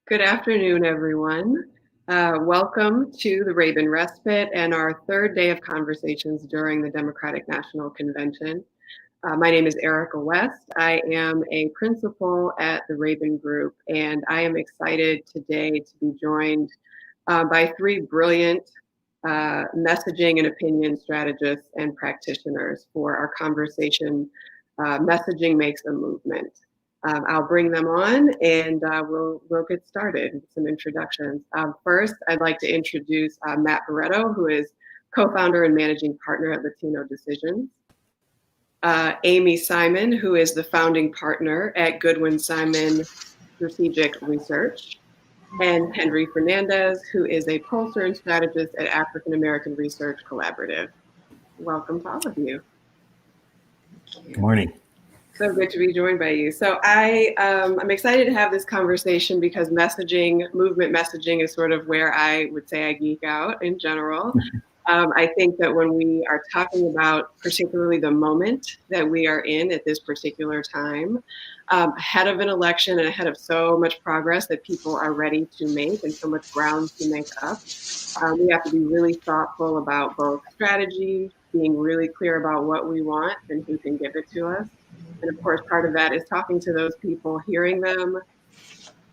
Good afternoon, everyone. Welcome to the Raven Respite and our third day of conversations during the Democratic National Convention. My name is Erica West. I am a principal at the Raven Group, and I am excited today to be joined by three brilliant messaging and opinion strategists and practitioners for our conversation, Messaging Makes a Movement. I'll bring them on and we'll get started with some introductions. First, I'd like to introduce Matt Barretto, who is co-founder and managing partner at Latino Decisions. Amy Simon, who is the founding partner at Goodwin Simon Strategic Research. And Henry Fernandez, who is a pollster and strategist at African American Research Collaborative. Welcome to all of you. Good morning. So good to be joined by you. So I'm excited to have this conversation because movement messaging is sort of where I would say I geek out in general. I think that when we are talking about particularly the moment that we are in at this particular time, ahead of an election and ahead of so much progress that people are ready to make and so much ground to make up, we have to be really thoughtful about both strategy, being really clear about what we want and who can give it to us. And of course, part of that is talking to those people, hearing them,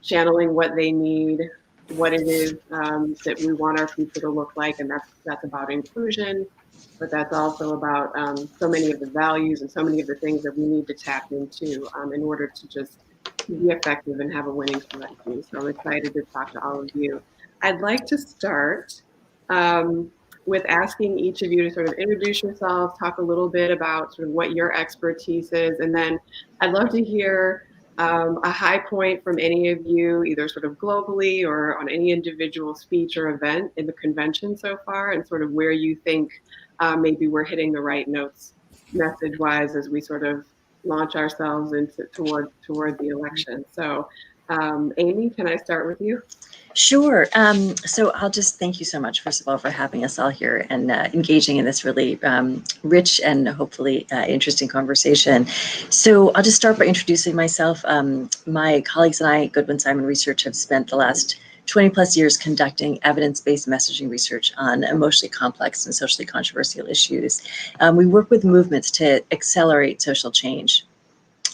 channeling what they need, what it is that we want our future to look like. And that's about inclusion, but that's also about so many of the values and so many of the things that we need to tap into in order to just be effective and have a winning strategy. So I'm excited to talk to all of you. I'd like to start with asking each of you to sort of introduce yourselves, talk a little bit about sort of what your expertise is, and then I'd love to hear a high point from any of you, either sort of globally or on any individual speech or event in the convention so far, and sort of where you think maybe we're hitting the right notes message-wise as we sort of launch ourselves into toward the election. So Amy, can I start with you? Sure. So I'll just thank you so much, first of all, for having us all here and engaging in this really rich and hopefully interesting conversation. So I'll just start by introducing myself. My colleagues and I at Goodwin Simon Research have spent the last 20 plus years conducting evidence-based messaging research on emotionally complex and socially controversial issues. We work with movements to accelerate social change.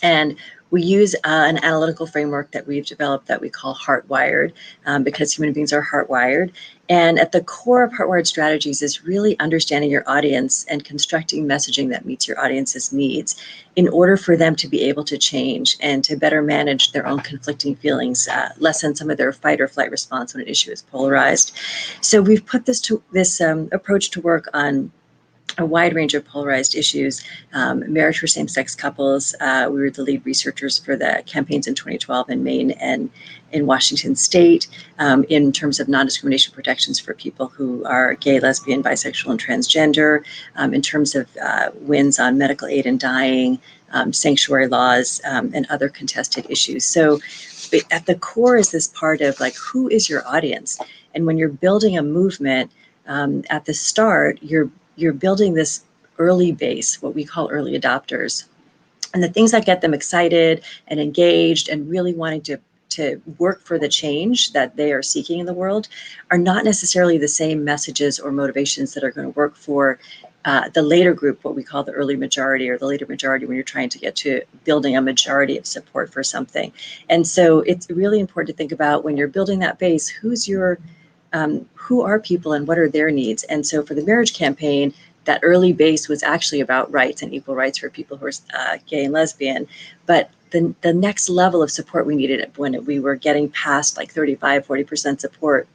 And we use an analytical framework that we've developed that we call Heartwired, because human beings are hardwired. And at the core of Heartwired strategies is really understanding your audience and constructing messaging that meets your audience's needs in order for them to be able to change and to better manage their own conflicting feelings, lessen some of their fight or flight response when an issue is polarized. So we've put this approach to work on a wide range of polarized issues, marriage for same-sex couples. We were the lead researchers for the campaigns in 2012 in Maine and in Washington State, in terms of non-discrimination protections for people who are gay, lesbian, bisexual, and transgender, in terms of wins on medical aid and dying, sanctuary laws, and other contested issues. So at the core is this part of like, who is your audience? And when you're building a movement, at the start, you're building this early base, what we call early adopters. And the things that get them excited and engaged and really wanting to work for the change that they are seeking in the world are not necessarily the same messages or motivations that are going to work for the later group, what we call the early majority or the later majority, when you're trying to get to building a majority of support for something. And so it's really important to think about when you're building that base, who are people and what are their needs? And so for the marriage campaign, that early base was actually about rights and equal rights for people who are gay and lesbian. But the next level of support we needed when we were getting past like 35-40% support,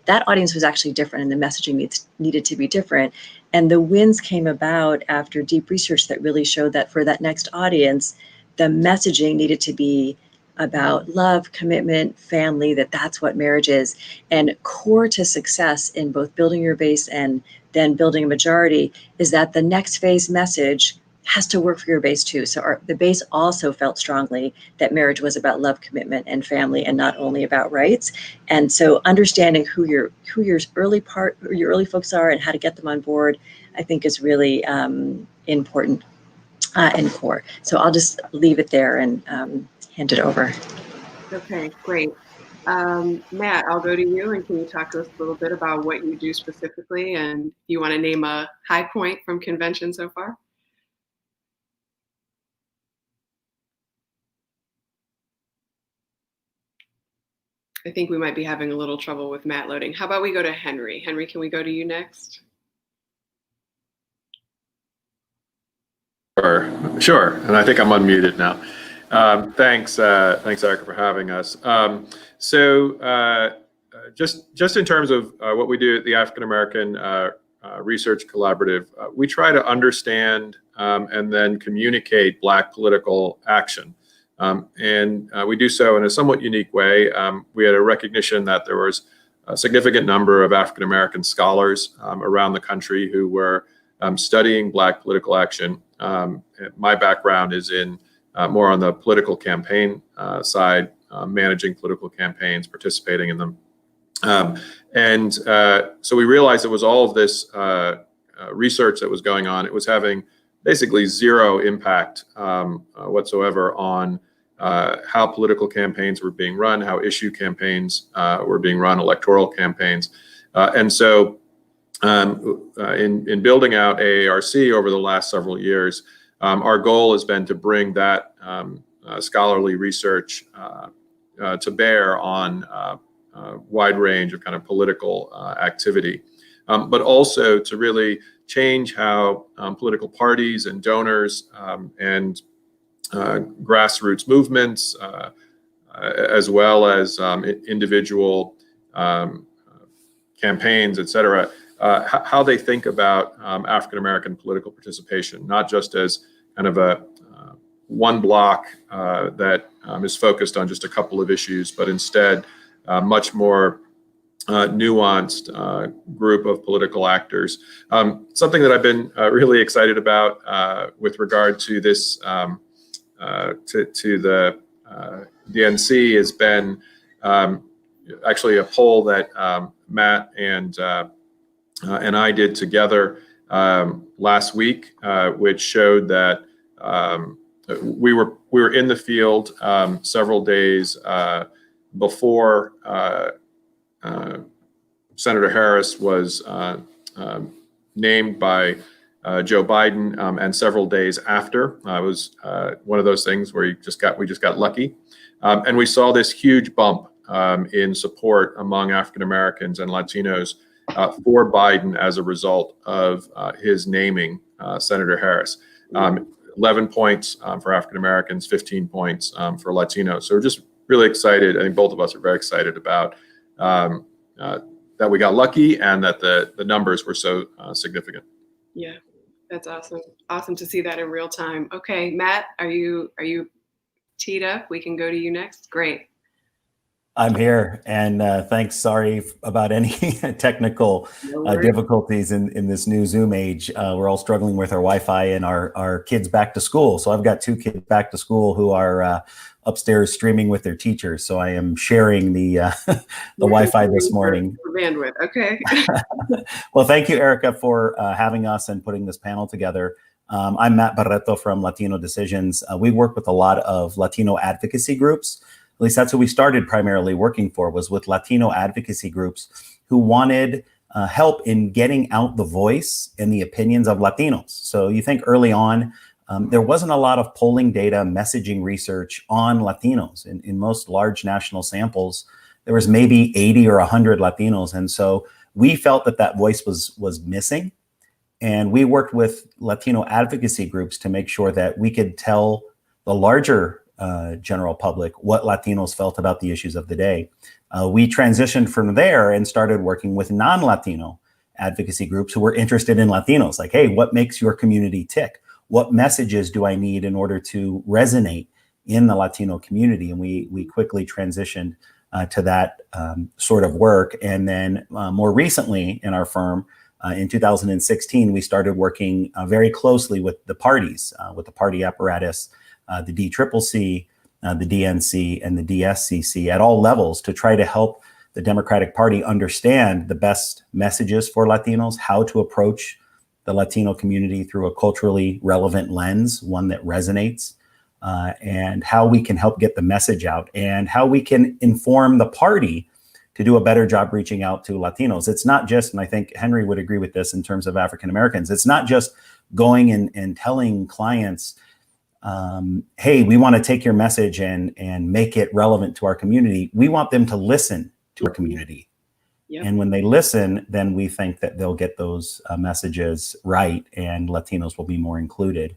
that audience was actually different and the messaging needed to be different. And the wins came about after deep research that really showed that for that next audience, the messaging needed to be about love, commitment, family, that's what marriage is. And core to success in both building your base and then building a majority is that the next phase message has to work for your base too. So the base also felt strongly that marriage was about love, commitment, and family, and not only about rights. And so understanding who your early folks are and how to get them on board, I think is really important and core. So I'll just leave it there and hand it over. Okay, great. Matt, I'll go to you, and can you talk to us a little bit about what you do specifically, and if you want to name a high point from convention so far? I think we might be having a little trouble with Matt loading. How about we go to Henry? Henry, can we go to you next? Sure, and I think I'm unmuted now. Thanks, Erica, for having us. Just in terms of what we do at the African American Research Collaborative, we try to understand and then communicate Black political action. We do so in a somewhat unique way. We had a recognition that there was a significant number of African American scholars around the country who were studying Black political action. My background is in more on the political campaign side, managing political campaigns, participating in them. So we realized it was all of this research that was going on. It was having basically zero impact whatsoever on how political campaigns were being run, how issue campaigns were being run, electoral campaigns. In building out AARC over the last several years, our goal has been to bring that scholarly research to bear on a wide range of kind of political activity, but also to really change how political parties and donors and grassroots movements, as well as individual campaigns, et cetera, how they think about African American political participation, not just as kind of a one block that is focused on just a couple of issues, but instead much more nuanced group of political actors. Something that I've been really excited about with regard to this, to the DNC has been actually a poll that Matt and I did together last week, which showed that we were in the field several days before Senator Harris was named by Joe Biden, and several days after. It was one of those things where we just got lucky, and we saw this huge bump in support among African Americans and Latinos for Biden as a result of his naming Senator Harris. 11 points for African Americans, 15 points for Latinos. So we're just really excited. I think both of us are very excited about that we got lucky and that the numbers were so significant. Yeah, that's awesome. Awesome to see that in real time. Okay, Matt, are you teed up? We can go to you next. Great. I'm here, and thanks. Sorry about any technical difficulties in this new Zoom age. We're all struggling with our Wi-Fi and our kids back to school. So I've got 2 kids back to school who are upstairs streaming with their teachers. So I am sharing the Wi-Fi this morning. For bandwidth, okay. Well, thank you, Erica, for having us and putting this panel together. I'm Matt Barretto from Latino Decisions. We work with a lot of Latino advocacy groups. At least that's what we started primarily working for, was with Latino advocacy groups who wanted help in getting out the voice and the opinions of Latinos. So you think early on, there wasn't a lot of polling data, messaging research on Latinos. In most large national samples, there was maybe 80 or 100 Latinos. And so we felt that voice was missing. And we worked with Latino advocacy groups to make sure that we could tell the larger general public what Latinos felt about the issues of the day. We transitioned from there and started working with non-Latino advocacy groups who were interested in Latinos. Like, hey, what makes your community tick? What messages do I need in order to resonate in the Latino community? And we quickly transitioned to that sort of work. And then more recently in our firm, in 2016, we started working very closely with the parties, with the party apparatus, the DCCC, the DNC, and the DSCC at all levels to try to help the Democratic Party understand the best messages for Latinos, how to approach the Latino community through a culturally relevant lens, one that resonates, and how we can help get the message out and how we can inform the party to do a better job reaching out to Latinos. It's not just, and I think Henry would agree with this in terms of African Americans, it's not just going and telling clients, hey, we want to take your message and make it relevant to our community. We want them to listen to our community. Yep. And when they listen, then we think that they'll get those messages right and Latinos will be more included.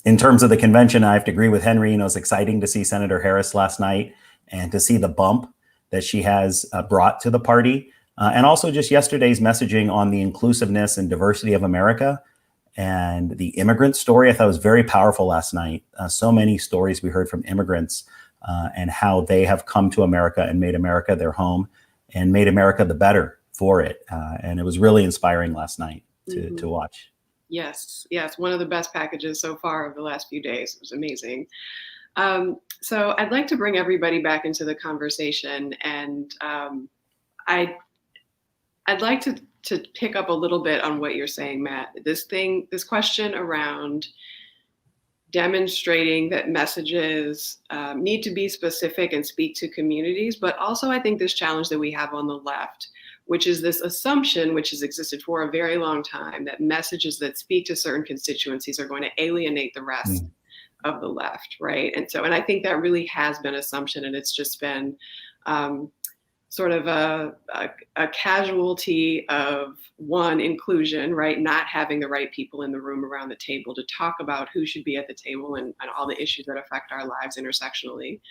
In terms of the convention, I have to agree with Henry. It's exciting to see Senator Harris last night and to see the bump that she has brought to the party. And also just yesterday's messaging on the inclusiveness and diversity of America and the immigrant story. I thought was very powerful last night. So many stories we heard from immigrants and how they have come to America and made America their home and made America the better for it. And it was really inspiring last night to watch. Yes, one of the best packages so far of the last few days. It was amazing. So I'd like to bring everybody back into the conversation, and I'd like to pick up a little bit on what you're saying, Matt. This question around demonstrating that messages need to be specific and speak to communities, but also I think this challenge that we have on the left, which is this assumption, which has existed for a very long time, that messages that speak to certain constituencies are going to alienate the rest of the left, right? And I think that really has been assumption, and it's just been sort of a casualty of inclusion, right? Not having the right people in the room around the table to talk about who should be at the table and all the issues that affect our lives intersectionally.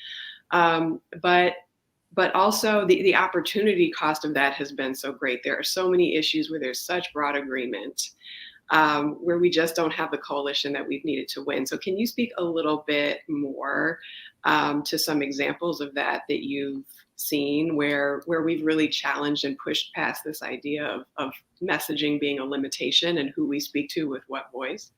But also the opportunity cost of that has been so great. There are so many issues where there's such broad agreement, where we just don't have the coalition that we've needed to win. So can you speak a little bit more to some examples of that you've seen where we've really challenged and pushed past this idea of messaging being a limitation and who we speak to with what voice?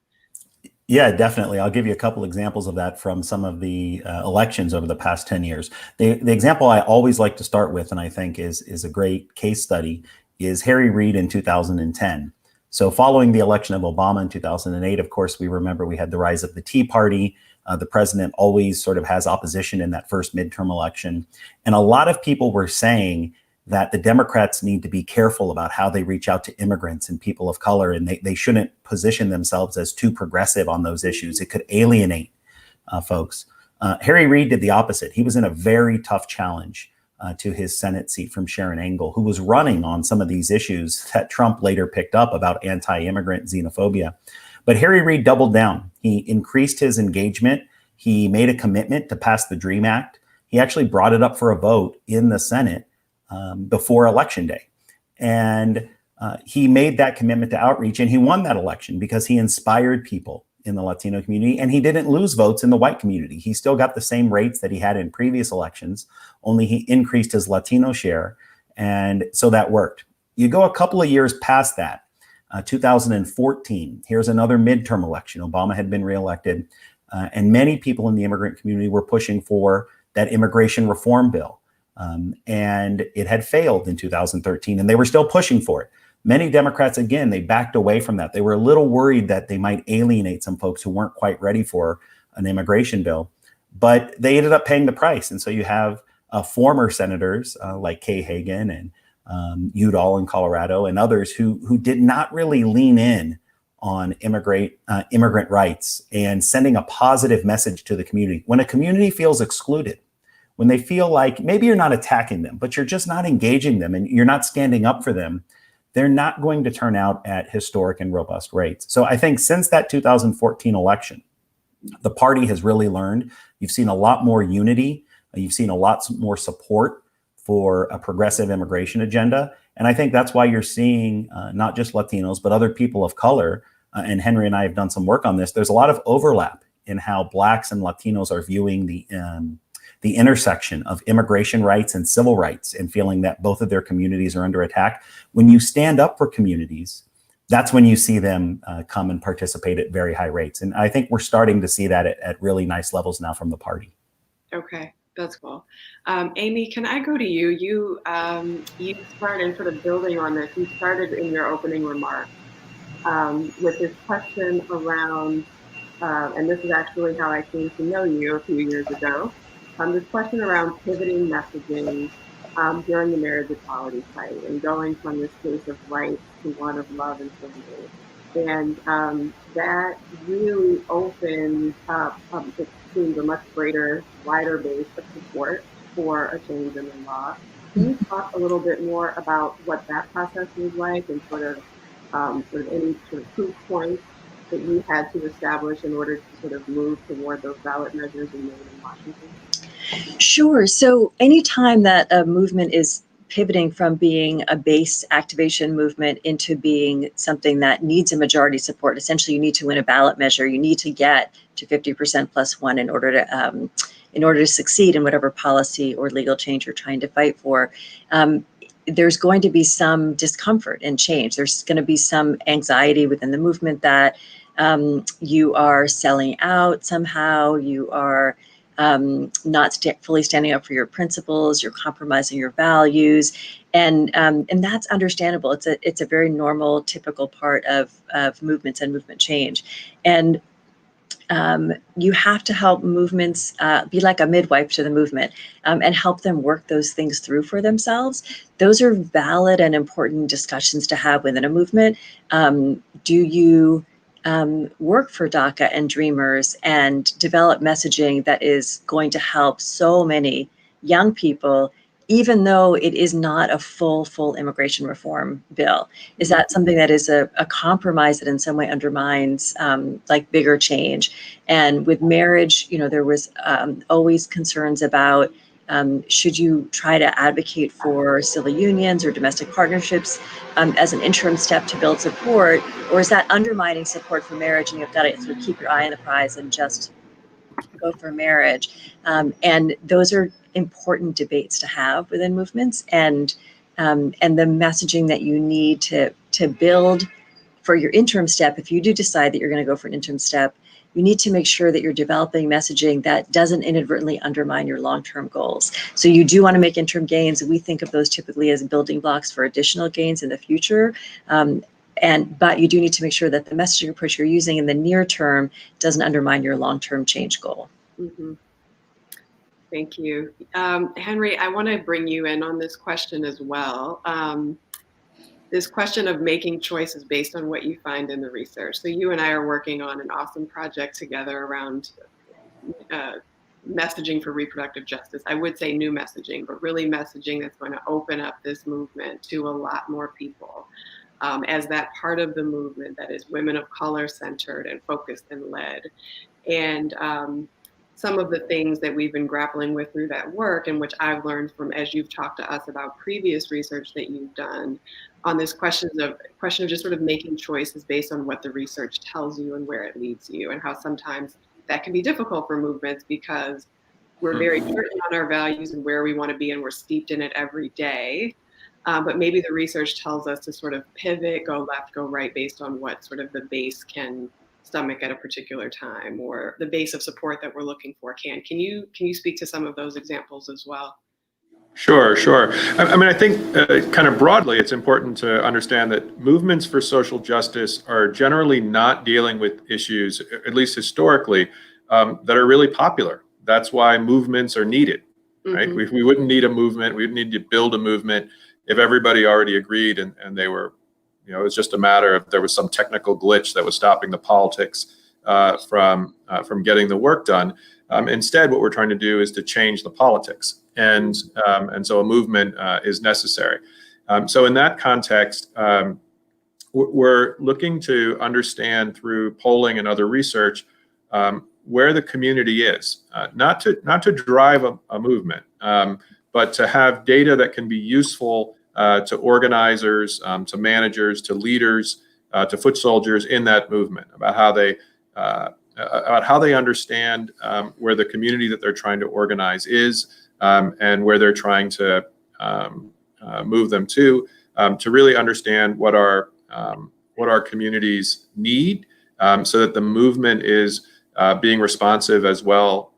Yeah, definitely. I'll give you a couple examples of that from some of the elections over the past 10 years. The example I always like to start with, and I think is a great case study, is Harry Reid in 2010. So following the election of Obama in 2008, of course, we remember we had the rise of the Tea Party. The president always sort of has opposition in that first midterm election. And a lot of people were saying that the Democrats need to be careful about how they reach out to immigrants and people of color, and they shouldn't position themselves as too progressive on those issues. It could alienate folks. Harry Reid did the opposite. He was in a very tough challenge to his Senate seat from Sharon Angle, who was running on some of these issues that Trump later picked up about anti-immigrant xenophobia. But Harry Reid doubled down. He increased his engagement. He made a commitment to pass the DREAM Act. He actually brought it up for a vote in the Senate before Election Day. And he made that commitment to outreach, and he won that election because he inspired people in the Latino community, and he didn't lose votes in the white community. He still got the same rates that he had in previous elections, only he increased his Latino share, and so that worked. You go a couple of years past that, 2014, here's another midterm election. Obama had been reelected, and many people in the immigrant community were pushing for that immigration reform bill. And it had failed in 2013, and they were still pushing for it. Many Democrats, again, they backed away from that. They were a little worried that they might alienate some folks who weren't quite ready for an immigration bill, but they ended up paying the price. And so you have former senators like Kay Hagan and Udall in Colorado and others who did not really lean in on immigrant rights and sending a positive message to the community. When a community feels excluded, when they feel like maybe you're not attacking them, but you're just not engaging them and you're not standing up for them, they're not going to turn out at historic and robust rates. So I think since that 2014 election, the party has really learned. You've seen a lot more unity. You've seen a lot more support for a progressive immigration agenda. And I think that's why you're seeing not just Latinos, but other people of color. And Henry and I have done some work on this. There's a lot of overlap in how Blacks and Latinos are viewing the intersection of immigration rights and civil rights and feeling that both of their communities are under attack. When you stand up for communities, that's when you see them come and participate at very high rates. And I think we're starting to see that at really nice levels now from the party. Okay, that's cool. Amy, can I go to you? You started sort of building on this. You started in your opening remarks with this question around and this is actually how I came to know you a few years ago. This question around pivoting messaging during the marriage equality fight and going from this space of rights to one of love and family. And that really opened up, it seems, a much greater, wider base of support for a change in the law. Can you talk a little bit more about what that process was like and sort of any sort of proof points that you had to establish in order to sort of move toward those ballot measures in Maine and Washington? Sure. So anytime that a movement is pivoting from being a base activation movement into being something that needs a majority support, essentially you need to win a ballot measure, you need to get to 50% plus one in order to succeed in whatever policy or legal change you're trying to fight for. There's going to be some discomfort and change. There's going to be some anxiety within the movement that you are selling out somehow, you are not fully standing up for your principles, you're compromising your values, and that's understandable. It's a very normal, typical part of movements and movement change, and you have to help movements be like a midwife to the movement and help them work those things through for themselves. Those are valid and important discussions to have within a movement. Do you work for DACA and Dreamers and develop messaging that is going to help so many young people, even though it is not a full immigration reform bill? Is that something that is a compromise that in some way undermines like bigger change? And with marriage, there was always concerns about should you try to advocate for civil unions or domestic partnerships as an interim step to build support, or is that undermining support for marriage and you've got to sort of keep your eye on the prize and just go for marriage? And those are important debates to have within movements, and the messaging that you need to build for your interim step. If you do decide that you're going to go for an interim step, you need to make sure that you're developing messaging that doesn't inadvertently undermine your long-term goals. So you do want to make interim gains. We think of those typically as building blocks for additional gains in the future. But you do need to make sure that the messaging approach you're using in the near term doesn't undermine your long-term change goal. Mm-hmm. Thank you. Henry, I want to bring you in on this question as well. This question of making choices based on what you find in the research. So you and I are working on an awesome project together around messaging for reproductive justice. I would say new messaging, but really messaging that's going to open up this movement to a lot more people as that part of the movement that is women of color centered and focused and led. And some of the things that we've been grappling with through that work, and which I've learned from as you've talked to us about previous research that you've done on this question of just sort of making choices based on what the research tells you and where it leads you, and how sometimes that can be difficult for movements because we're very certain on our values and where we want to be, and we're steeped in it every day. But maybe the research tells us to sort of pivot, go left, go right, based on what sort of the base can stomach at a particular time, or the base of support that we're looking for can. Can you speak to some of those examples as well? Sure. I mean, I think kind of broadly, it's important to understand that movements for social justice are generally not dealing with issues, at least historically, that are really popular. That's why movements are needed, right? Mm-hmm. We wouldn't need a movement. We would need to build a movement if everybody already agreed and they were, it was just a matter of there was some technical glitch that was stopping the politics from getting the work done. Instead, what we're trying to do is to change the politics, and so a movement is necessary. So in that context, we're looking to understand through polling and other research where the community is, not to drive a movement, but to have data that can be useful to organizers, to managers, to leaders, to foot soldiers in that movement, about how they understand where the community that they're trying to organize is, and where they're trying to move them to really understand what our communities need, so that the movement is being responsive as well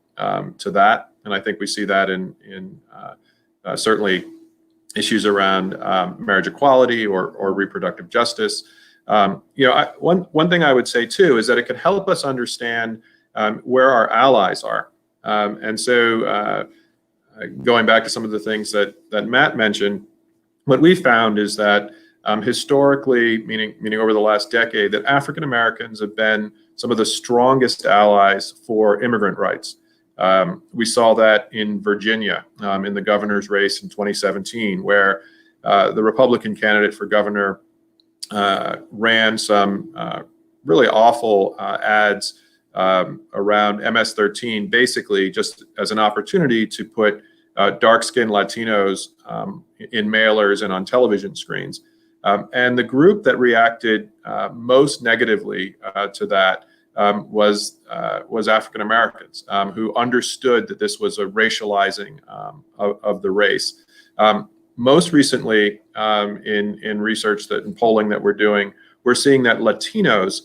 to that. And I think we see that in certainly issues around marriage equality or reproductive justice. One thing I would say too is that it could help us understand where our allies are. And so going back to some of the things that Matt mentioned, what we found is that historically, meaning over the last decade, that African Americans have been some of the strongest allies for immigrant rights. We saw that in Virginia in the governor's race in 2017, where the Republican candidate for governor ran some really awful ads around MS-13, basically just as an opportunity to put dark-skinned Latinos in mailers and on television screens. And the group that reacted most negatively to that was African Americans who understood that this was a racializing of the race. Most recently, in research in polling that we're doing, we're seeing that Latinos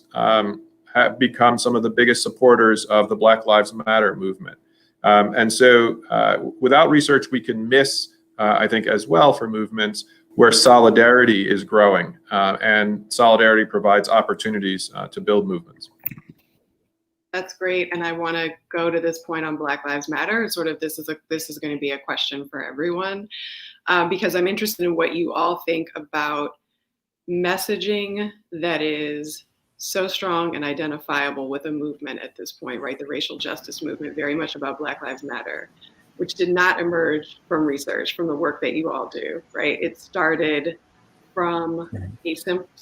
have become some of the biggest supporters of the Black Lives Matter movement. And so without research, we can miss, I think, as well for movements where solidarity is growing, and solidarity provides opportunities to build movements. That's great, and I want to go to this point on Black Lives Matter. Sort of, this is going to be a question for everyone, because I'm interested in what you all think about messaging that is so strong and identifiable with a movement at this point, right? The racial justice movement, very much about Black Lives Matter, which did not emerge from research, from the work that you all do, right? It started from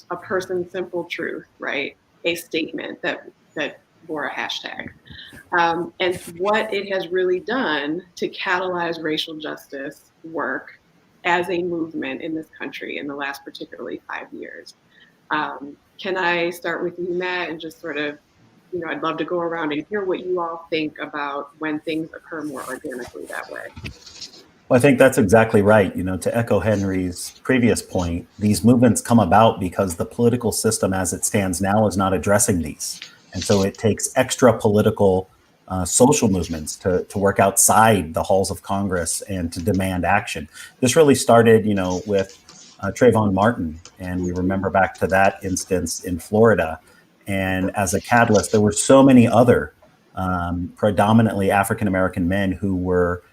a person's simple truth, right? A statement that bore a hashtag. And what it has really done to catalyze racial justice work as a movement in this country in the last particularly 5 years. Can I start with you, Matt, and just sort of, I'd love to go around and hear what you all think about when things occur more organically that way. Well, I think that's exactly right. To echo Henry's previous point, these movements come about because the political system as it stands now is not addressing these. And so it takes extra political social movements to work outside the halls of Congress and to demand action. This really started, with Trayvon Martin, and we remember back to that instance in Florida. And as a catalyst, there were so many other predominantly African-American men who were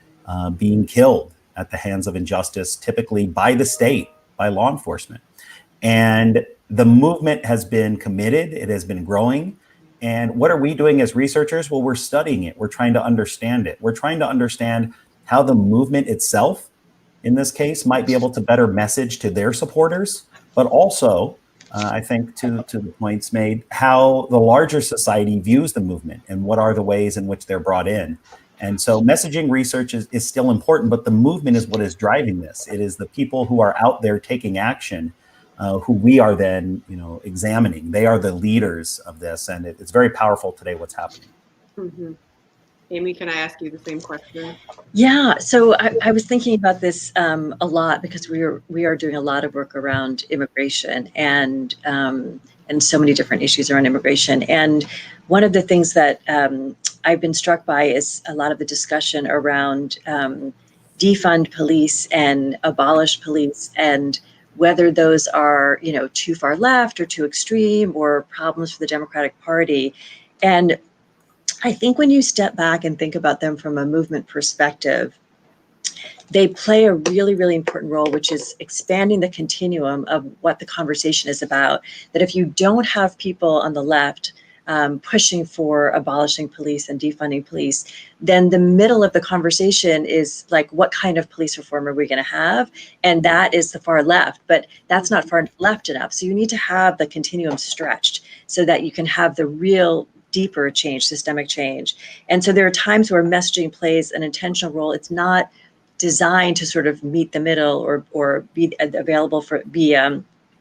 being killed at the hands of injustice, typically by the state, by law enforcement. And the movement has been committed. It has been growing. And what are we doing as researchers? Well, we're studying it. We're trying to understand it. We're trying to understand how the movement itself, in this case, might be able to better message to their supporters, but also, I think to the points made, how the larger society views the movement and what are the ways in which they're brought in. And so messaging research is still important, but the movement is what is driving this. It is the people who are out there taking action who we are then, examining. They are the leaders of this, and it's very powerful today what's happening. Mm-hmm. Amy, can I ask you the same question? Yeah, so I was thinking about this a lot because we are doing a lot of work around immigration and so many different issues around immigration. And one of the things that I've been struck by is a lot of the discussion around defund police and abolish police, and whether those are, too far left or too extreme or problems for the Democratic Party. And I think when you step back and think about them from a movement perspective, they play a really, really important role, which is expanding the continuum of what the conversation is about. That if you don't have people on the left pushing for abolishing police and defunding police, then the middle of the conversation is like, what kind of police reform are we going to have? And that is the far left, but that's not far left enough. So you need to have the continuum stretched so that you can have the real deeper change, systemic change. And so there are times where messaging plays an intentional role. It's not designed to sort of meet the middle or be available for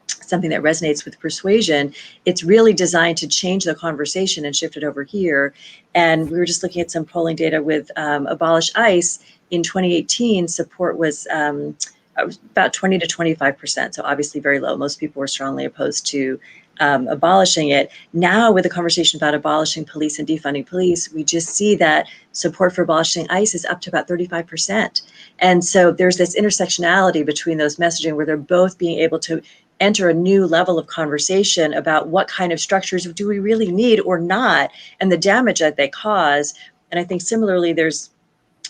something that resonates with persuasion. It's really designed to change the conversation and shift it over here. And we were just looking at some polling data with Abolish ICE. In 2018, support was about 20 to 25%. So obviously very low. Most people were strongly opposed to abolishing it. Now with the conversation about abolishing police and defunding police, we just see that support for abolishing ICE is up to about 35%. And so there's this intersectionality between those messaging where they're both being able to enter a new level of conversation about what kind of structures do we really need or not, and the damage that they cause. And I think similarly, there's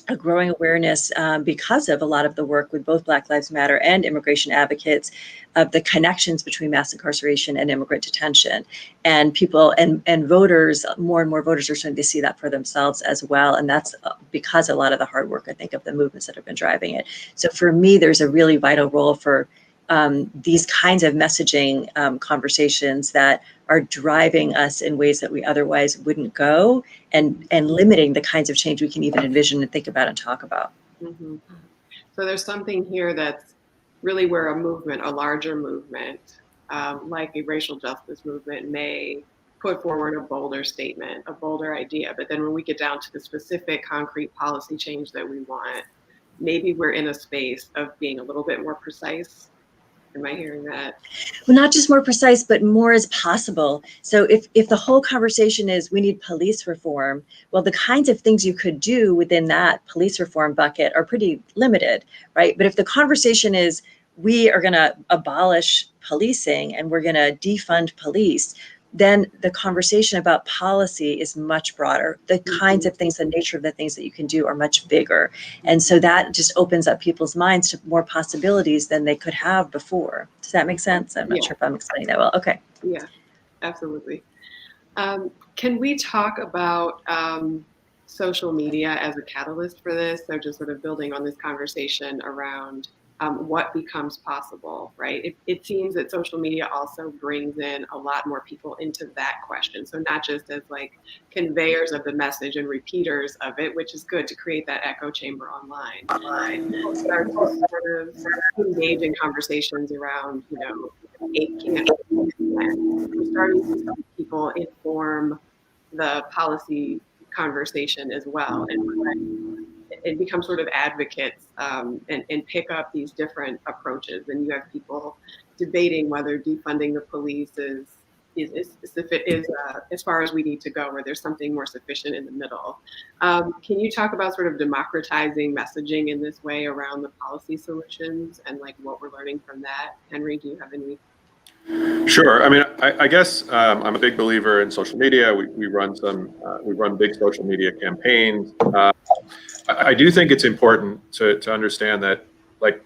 a growing awareness because of a lot of the work with both Black Lives Matter and immigration advocates of the connections between mass incarceration and immigrant detention. And people and voters, more and more voters are starting to see that for themselves as well. And that's because a lot of the hard work, I think, of the movements that have been driving it. So for me, there's a really vital role for these kinds of messaging conversations that are driving us in ways that we otherwise wouldn't go, and limiting the kinds of change we can even envision and think about and talk about. Mm-hmm. So there's something here that's really where a movement, a larger movement, like a racial justice movement, may put forward a bolder statement, a bolder idea. But then when we get down to the specific concrete policy change that we want, maybe we're in a space of being a little bit more precise. Am I hearing that? Well, not just more precise, but more is possible. So if the whole conversation is we need police reform, well, the kinds of things you could do within that police reform bucket are pretty limited, right? But if the conversation is we are going to abolish policing and we're going to defund police, then the conversation about policy is much broader. The kinds of things, the nature of the things that you can do are much bigger. And so that just opens up people's minds to more possibilities than they could have before. Does that make sense? I'm not sure if I'm explaining that well. Okay. Yeah, absolutely. Can we talk about social media as a catalyst for this? So just sort of building on this conversation around what becomes possible, right? It seems that social media also brings in a lot more people into that question. So not just as like conveyors of the message and repeaters of it, which is good to create that echo chamber online. People start to sort of engage in conversations around, you know, we're starting to see people inform the policy conversation as well, and become sort of advocates and pick up these different approaches. And you have people debating whether defunding the police is as far as we need to go, or there's something more sufficient in the middle. Can you talk about sort of democratizing messaging in this way around the policy solutions and like what we're learning from that? Henry, do you have any? Sure. I mean, I guess I'm a big believer in social media. We run big social media campaigns. I do think it's important to understand that, like,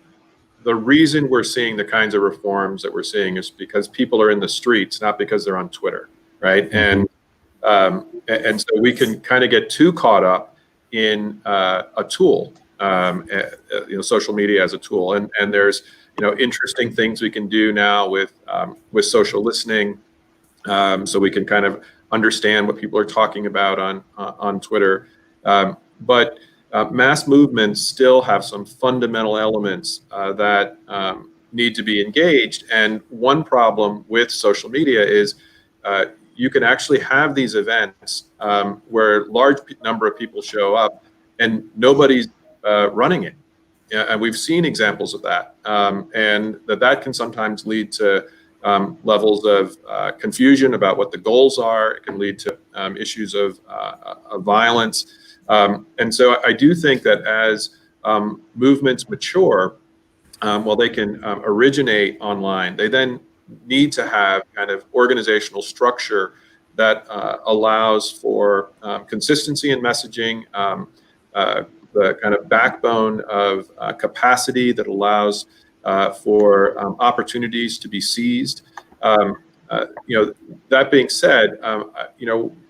the reason we're seeing the kinds of reforms that we're seeing is because people are in the streets, not because they're on Twitter, right? And so we can kind of get too caught up in a tool, social media as a tool, and there's interesting things we can do now with social listening, so we can kind of understand what people are talking about on Twitter, but mass movements still have some fundamental elements that need to be engaged. And one problem with social media is you can actually have these events where a large number of people show up and nobody's running it. And we've seen examples of that, and that can sometimes lead to levels of confusion about what the goals are. It can lead to issues of violence. And so I do think that as movements mature, while they can originate online, they then need to have kind of organizational structure that allows for consistency in messaging, the kind of backbone of capacity that allows for opportunities to be seized. That being said,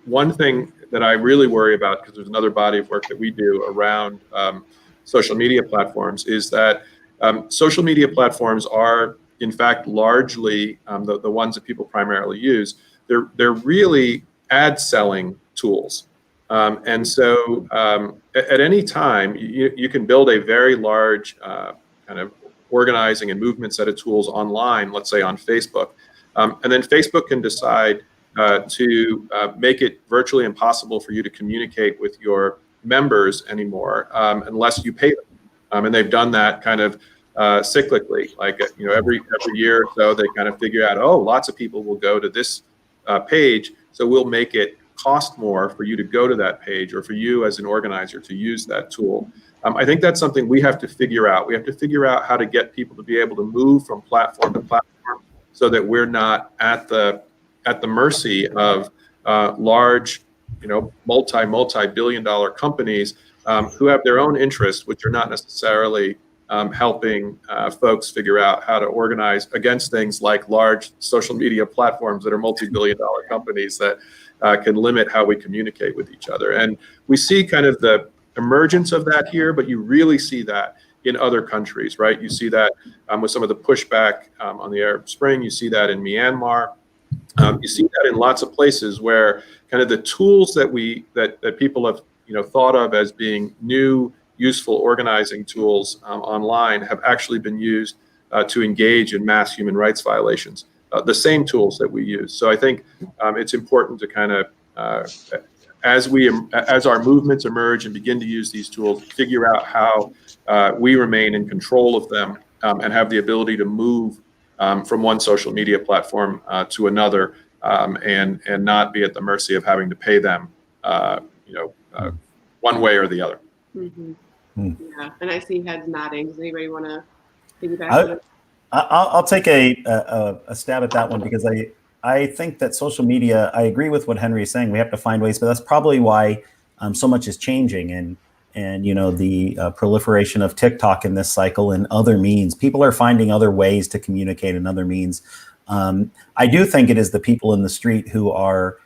one thing that I really worry about, because there's another body of work that we do around social media platforms, is that social media platforms are, in fact, largely the ones that people primarily use. They're really ad selling tools. And so at any time, you can build a very large kind of organizing and movement set of tools online, let's say on Facebook. And then Facebook can decide to make it virtually impossible for you to communicate with your members anymore unless you pay them. And they've done that kind of cyclically, like every year or so, they kind of figure out, oh, lots of people will go to this page, so we'll make it cost more for you to go to that page, or for you as an organizer to use that tool. I think that's something we have to figure out. We have to figure out how to get people to be able to move from platform to platform so that we're not at the mercy of large, multi-billion-dollar companies who have their own interests, which are not necessarily helping folks figure out how to organize against things like large social media platforms that are multi-billion-dollar companies that can limit how we communicate with each other. And we see kind of the emergence of that here, but you really see that in other countries, right? You see that with some of the pushback on the Arab Spring. You see that in Myanmar. You see that in lots of places where kind of the tools that people have thought of as being new, useful organizing tools online have actually been used to engage in mass human rights violations. The same tools that we use. So I think it's important to kind of as our movements emerge and begin to use these tools, figure out how we remain in control of them and have the ability to move from one social media platform to another, and not be at the mercy of having to pay them, one way or the other. Mm-hmm. Yeah, and I see heads nodding. Does anybody want to piggyback on it? I'll take a stab at that one, because I think that social media, I agree with what Henry is saying. We have to find ways, but that's probably why so much is changing. And the proliferation of TikTok in this cycle and other means, people are finding other ways to communicate in other means. I do think it is the people in the street who are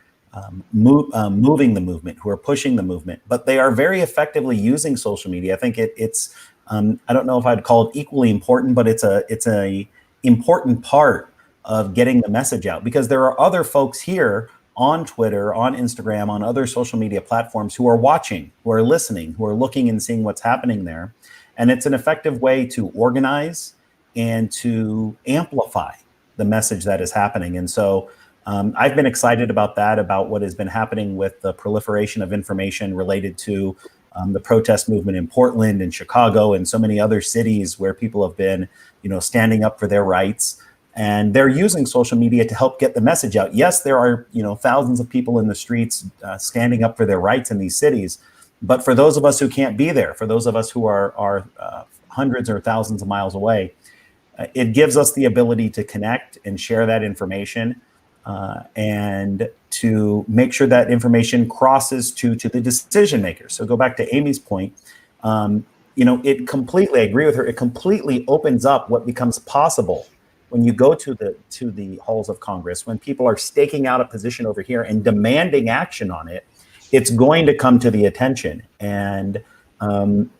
moving the movement, who are pushing the movement, but they are very effectively using social media. I think it's I don't know if I'd call it equally important, but it's a important part of getting the message out, because there are other folks here on Twitter, on Instagram, on other social media platforms who are watching, who are listening, who are looking and seeing what's happening there. And it's an effective way to organize and to amplify the message that is happening. And so I've been excited about that, about what has been happening with the proliferation of information related to the protest movement in Portland and Chicago and so many other cities where people have been, standing up for their rights. And they're using social media to help get the message out. Yes, there are, thousands of people in the streets standing up for their rights in these cities. But for those of us who can't be there, for those of us who are hundreds or thousands of miles away, it gives us the ability to connect and share that information, and to make sure that information crosses to the decision makers. So go back to Amy's point. It completely, I agree with her, it completely opens up what becomes possible when you go to the halls of Congress, when people are staking out a position over here and demanding action on it. It's going to come to the attention, and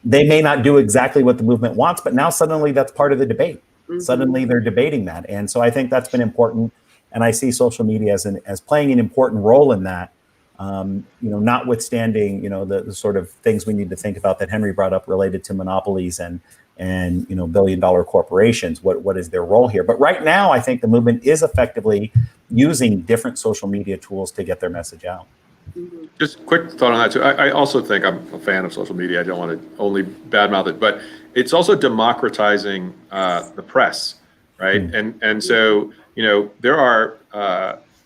they may not do exactly what the movement wants, but now suddenly that's part of the debate. Mm-hmm. Suddenly they're debating that. And so I think that's been important. And I see social media as playing an important role in that, notwithstanding, the sort of things we need to think about that Henry brought up related to monopolies and billion-dollar corporations. What is their role here? But right now, I think the movement is effectively using different social media tools to get their message out. Mm-hmm. Just a quick thought on that too. I also think I'm a fan of social media. I don't want to only badmouth it, but it's also democratizing the press, right? Mm-hmm. And so there are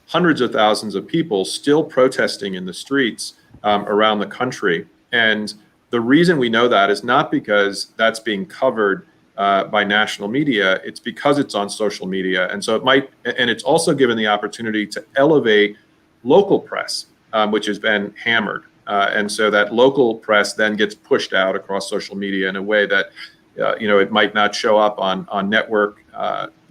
hundreds of thousands of people still protesting in the streets around the country, and the reason we know that is not because that's being covered by national media. It's because it's on social media, and so it's also given the opportunity to elevate local press, which has been hammered. And so that local press then gets pushed out across social media in a way that, it might not show up on network.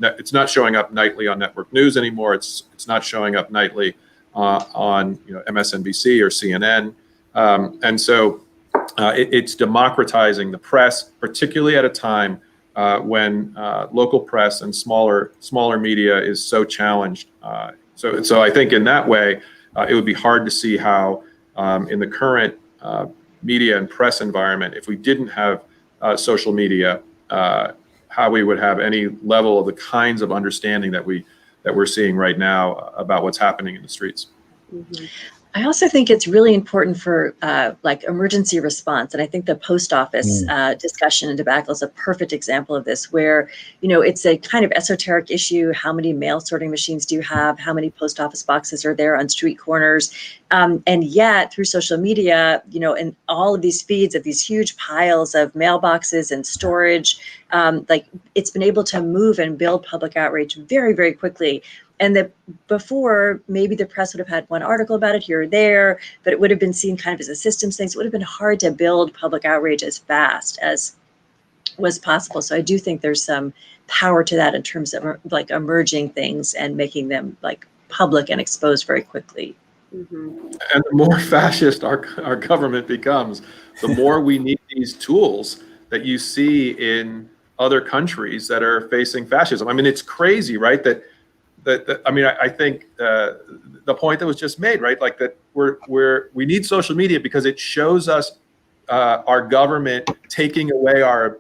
It's not showing up nightly on network news anymore. It's not showing up nightly on MSNBC or CNN. And so it's democratizing the press, particularly at a time when local press and smaller media is so challenged. So I think in that way, it would be hard to see how in the current media and press environment, if we didn't have social media, how we would have any level of the kinds of understanding that we're seeing right now about what's happening in the streets. Mm-hmm. I also think it's really important for like emergency response. And I think the post office discussion and debacle is a perfect example of this, where, you know, it's a kind of esoteric issue. How many mail sorting machines do you have? How many post office boxes are there on street corners? And yet through social media, you know, and all of these feeds of these huge piles of mailboxes and storage, like it's been able to move and build public outrage very, very quickly. And that before, maybe the press would have had one article about it here or there, but it would have been seen kind of as a systems thing. So it would have been hard to build public outrage as fast as was possible. So I do think there's some power to that in terms of like emerging things and making them like public and exposed very quickly. Mm-hmm. And the more fascist our government becomes, the more we need these tools that you see in other countries that are facing fascism. I mean, it's crazy, right? I mean, I think the point that was just made, right? Like that we need social media because it shows us our government taking away our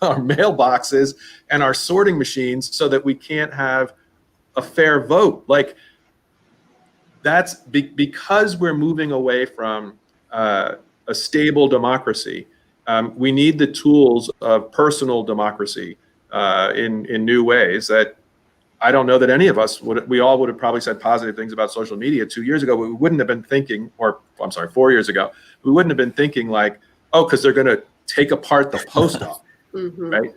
mailboxes and our sorting machines so that we can't have a fair vote. Like that's because we're moving away from a stable democracy. We need the tools of personal democracy in new ways that I don't know that any of us we all would have probably said positive things about social media 2 years ago. But we wouldn't have been thinking, or I'm sorry, 4 years ago, we wouldn't have been thinking like, oh, because they're going to take apart the post office, Mm-hmm. right,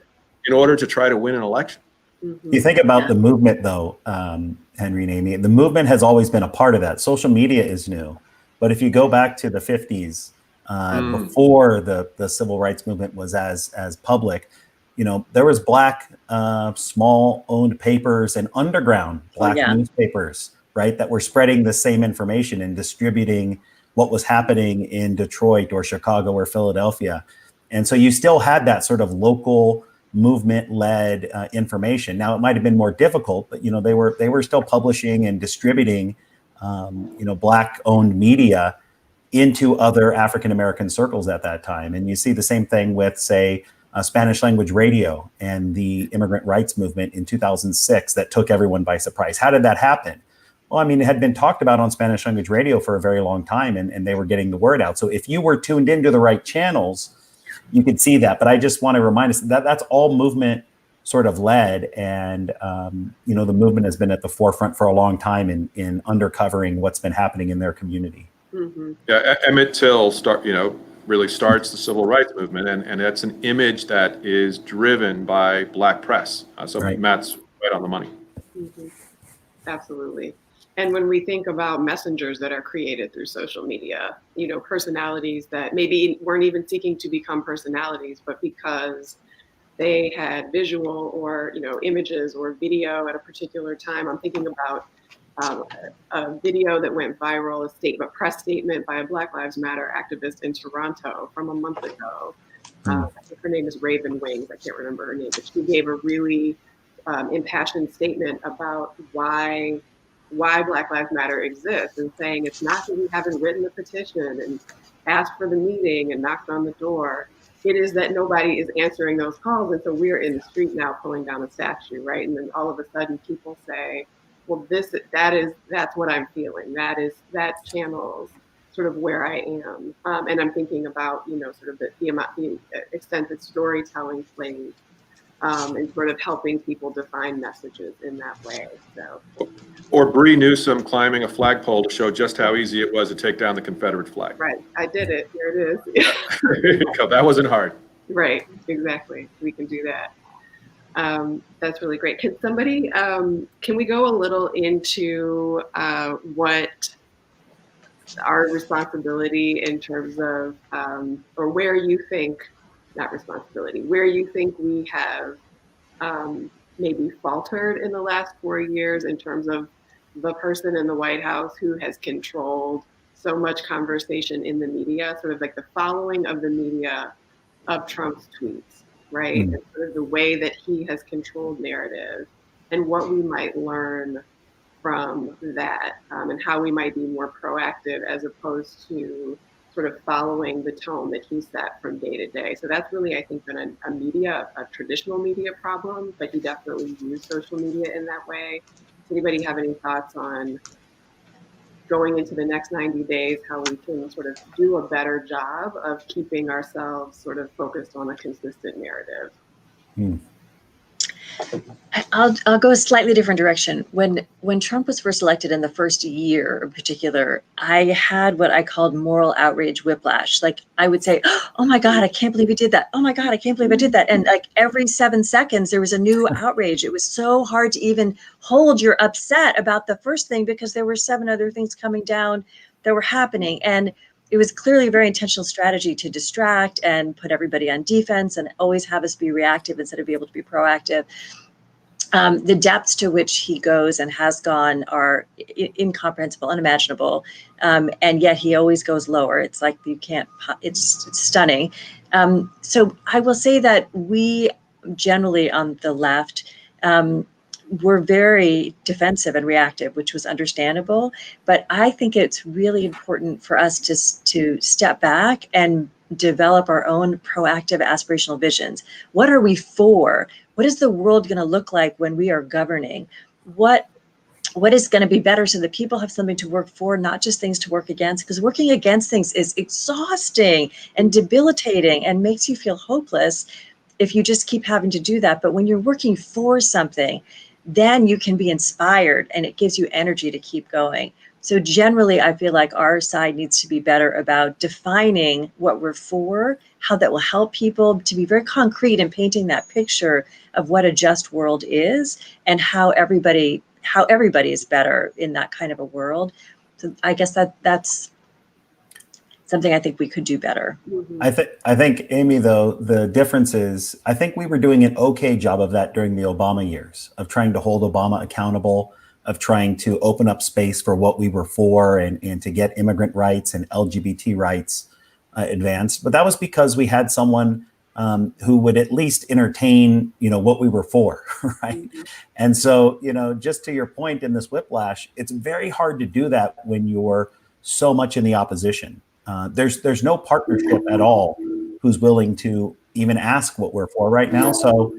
in order to try to win an election. Mm-hmm. You think about the movement, though, Henry and Amy, the movement has always been a part of that. Social media is new. But if you go back to the 50s, before the civil rights movement was as public, you know, there was black small owned papers and underground black newspapers, right, that were spreading the same information and distributing what was happening in Detroit or Chicago or Philadelphia. And so you still had that sort of local movement-led information. Now it might have been more difficult, but you know they were still publishing and distributing black-owned media into other African American circles at that time. And you see the same thing with, say, Spanish language radio and the immigrant rights movement in 2006 that took everyone by surprise. How did that happen? Well, I mean, it had been talked about on Spanish language radio for a very long time, and they were getting the word out. So if you were tuned into the right channels, you could see that. But I just want to remind us that that's all movement sort of led. And, the movement has been at the forefront for a long time in uncovering what's been happening in their community. Mm-hmm. Yeah, Emmett Till really starts the civil rights movement, and that's an image that is driven by black press. So right. Matt's right on the money. Mm-hmm. Absolutely. And when we think about messengers that are created through social media, personalities that maybe weren't even seeking to become personalities, but because they had visual or, images or video at a particular time. I'm thinking about a video that went viral, a press statement by a Black Lives Matter activist in Toronto from a month ago. I think her name is Raven Wings. I can't remember her name, but she gave a really impassioned statement about why Black Lives Matter exists, and saying it's not that we haven't written the petition and asked for the meeting and knocked on the door. It is that nobody is answering those calls, and so we're in the street now pulling down a statue, right? And then all of a sudden people say, well, that's what I'm feeling. That channels sort of where I am. And I'm thinking about, sort of the extent that storytelling plays and sort of helping people define messages in that way. So, or Bree Newsom climbing a flagpole to show just how easy it was to take down the Confederate flag. Right, I did it. Here it is. That wasn't hard. Right, exactly. We can do that. That's really great. Can somebody, can we go a little into what our responsibility in terms of, or where you think, not responsibility, where you think we have maybe faltered in the last 4 years in terms of the person in the White House who has controlled so much conversation in the media, sort of like the following of the media of Trump's tweets, right? And sort of the way that he has controlled narrative and what we might learn from that, and how we might be more proactive as opposed to sort of following the tone that he set from day to day. So that's really, I think, been a traditional media problem, but he definitely used social media in that way. Does anybody have any thoughts on going into the next 90 days, how we can sort of do a better job of keeping ourselves sort of focused on a consistent narrative. I'll go a slightly different direction. When Trump was first elected in the first year in particular, I had what I called moral outrage whiplash. Like I would say, oh my God, I can't believe he did that. Oh my God, I can't believe I did that. And like every 7 seconds, there was a new outrage. It was so hard to even hold your upset about the first thing because there were 7 other things coming down that were happening. And it was clearly a very intentional strategy to distract and put everybody on defense and always have us be reactive instead of be able to be proactive. The depths to which he goes and has gone are incomprehensible, unimaginable, and yet he always goes lower. It's like you can't. It's stunning. So I will say that we generally on the left were very defensive and reactive, which was understandable. But I think it's really important for us to step back and develop our own proactive aspirational visions. What are we for? What is the world going to look like when we are governing? What is going to be better so that people have something to work for, not just things to work against? Because working against things is exhausting and debilitating and makes you feel hopeless if you just keep having to do that. But when you're working for something, then you can be inspired and it gives you energy to keep going. So generally, I feel like our side needs to be better about defining what we're for, how that will help people to be very concrete in painting that picture of what a just world is and how everybody is better in that kind of a world. So I guess that's something I think we could do better. I think, Amy, though, the difference is I think we were doing an okay job of that during the Obama years, of trying to hold Obama accountable, of trying to open up space for what we were for and to get immigrant rights and LGBT rights advanced. But that was because we had someone who would at least entertain, what we were for, right? And so, just to your point in this whiplash, it's very hard to do that when you're so much in the opposition. There's no partnership at all who's willing to even ask what we're for right now. So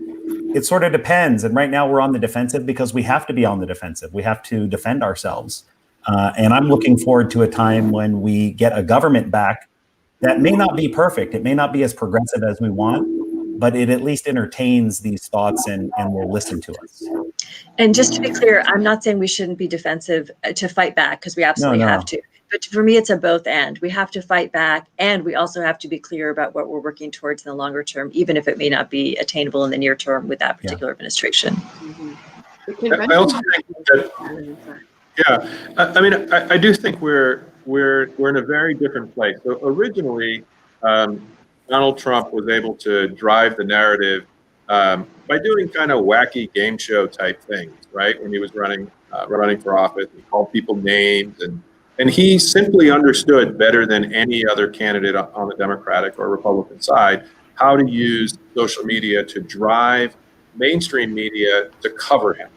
it sort of depends. And right now we're on the defensive because we have to be on the defensive. We have to defend ourselves. And I'm looking forward to a time when we get a government back that may not be perfect. It may not be as progressive as we want, but it at least entertains these thoughts and will listen to us. And just to be clear, I'm not saying we shouldn't be defensive to fight back because we absolutely have to. But for me, it's a both and. We have to fight back, and we also have to be clear about what we're working towards in the longer term, even if it may not be attainable in the near term with that particular administration. I also think that, I do think we're in a very different place. So originally, Donald Trump was able to drive the narrative by doing kind of wacky game show type things, right? When he was running for office, he called people names and he simply understood better than any other candidate on the Democratic or Republican side how to use social media to drive mainstream media to cover him.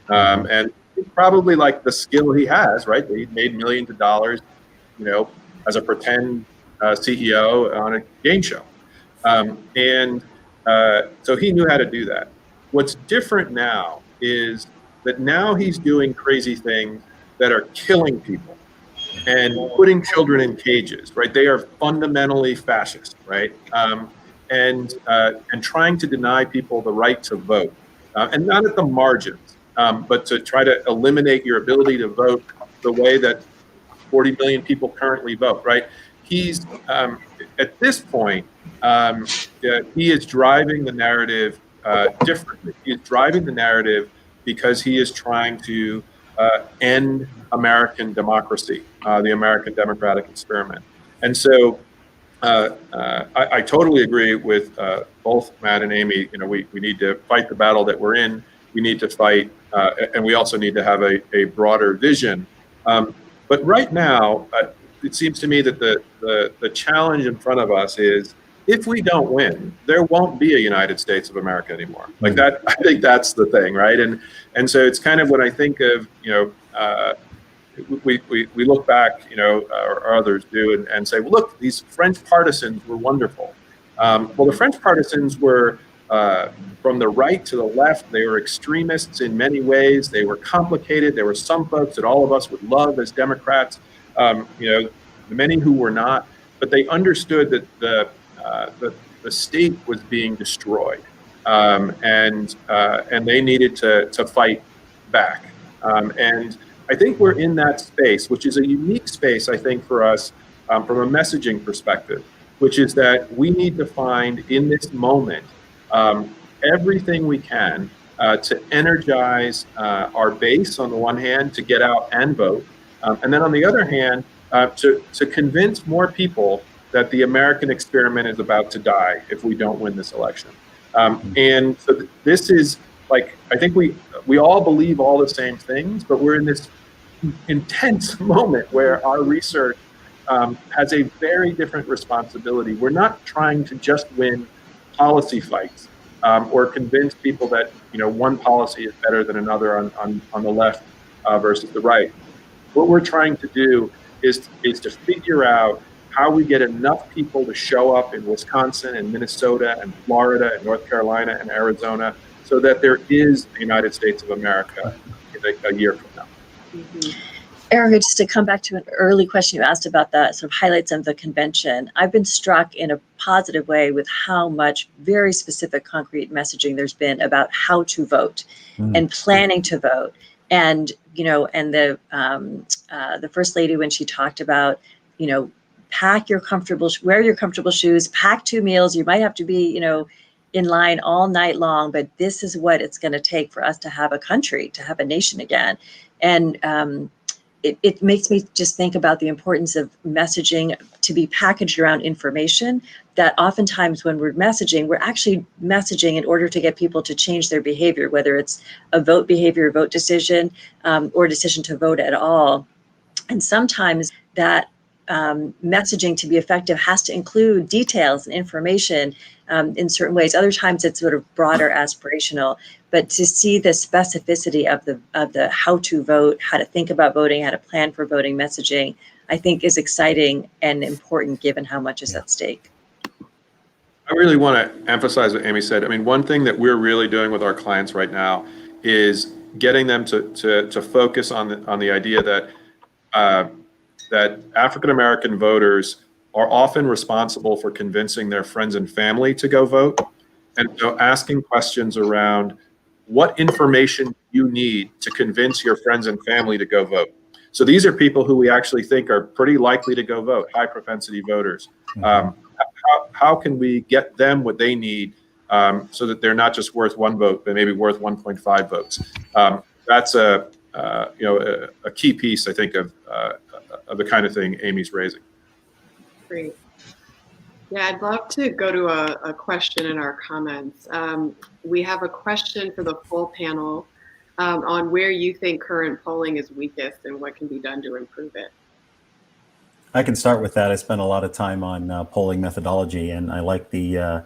And probably like the skill he has, right? He made millions of dollars, as a pretend CEO on a game show. So he knew how to do that. What's different now is that now he's doing crazy things that are killing people and putting children in cages, right? They are fundamentally fascist, right? And trying to deny people the right to vote, and not at the margins, but to try to eliminate your ability to vote the way that 40 million people currently vote, right? He's, at this point, he is driving the narrative differently. He is driving the narrative because he is trying to end American democracy, the American democratic experiment. And so I totally agree with both Matt and Amy. We need to fight the battle that we're in. We need to fight, and we also need to have a broader vision. But right now, it seems to me that the challenge in front of us is, if we don't win, there won't be a United States of America anymore. Like that, I think that's the thing, right? And so it's kind of when I think of, we look back, or others do, and say, well, look, these French partisans were wonderful. Well, the French partisans were from the right to the left. They were extremists in many ways. They were complicated. There were some folks that all of us would love as Democrats, many who were not, but they understood that the state was being destroyed, and they needed to fight back. And I think we're in that space, which is a unique space, I think, for us from a messaging perspective, which is that we need to find in this moment everything we can to energize our base on the one hand, to get out and vote, and then on the other hand, to convince more people that the American experiment is about to die if we don't win this election. And so this is like, I think we all believe all the same things, but we're in this intense moment where our research has a very different responsibility. We're not trying to just win policy fights or convince people that one policy is better than another on the left versus the right. What we're trying to do is to figure out how we get enough people to show up in Wisconsin and Minnesota and Florida and North Carolina and Arizona so that there is the United States of America a year from now. Mm-hmm. Erica, just to come back to an early question you asked about the sort of highlights of the convention, I've been struck in a positive way with how much very specific, concrete messaging there's been about how to vote and planning to vote. And, and the First Lady, when she talked about, wear your comfortable shoes, pack 2 meals, you might have to be, in line all night long, but this is what it's going to take for us to have a country, to have a nation again. And it makes me just think about the importance of messaging to be packaged around information, that oftentimes when we're actually messaging in order to get people to change their behavior, whether it's a vote behavior, vote decision, or decision to vote at all. And sometimes that messaging to be effective has to include details and information in certain ways. Other times it's sort of broader, aspirational. But to see the specificity of the how to vote, how to think about voting, how to plan for voting messaging, I think is exciting and important given how much is at stake. I really want to emphasize what Amy said. I mean, one thing that we're really doing with our clients right now is getting them to focus on the idea that that African American voters are often responsible for convincing their friends and family to go vote, and so asking questions around what information you need to convince your friends and family to go vote. So these are people who we actually think are pretty likely to go vote, high propensity voters. How can we get them what they need so that they're not just worth 1 vote, but maybe worth 1.5 votes? That's a key piece, I think, of the kind of thing Amy's raising. Great. Yeah, I'd love to go to a question in our comments. We have a question for the full panel on where you think current polling is weakest and what can be done to improve it. I can start with that. I spent a lot of time on polling methodology, and I like the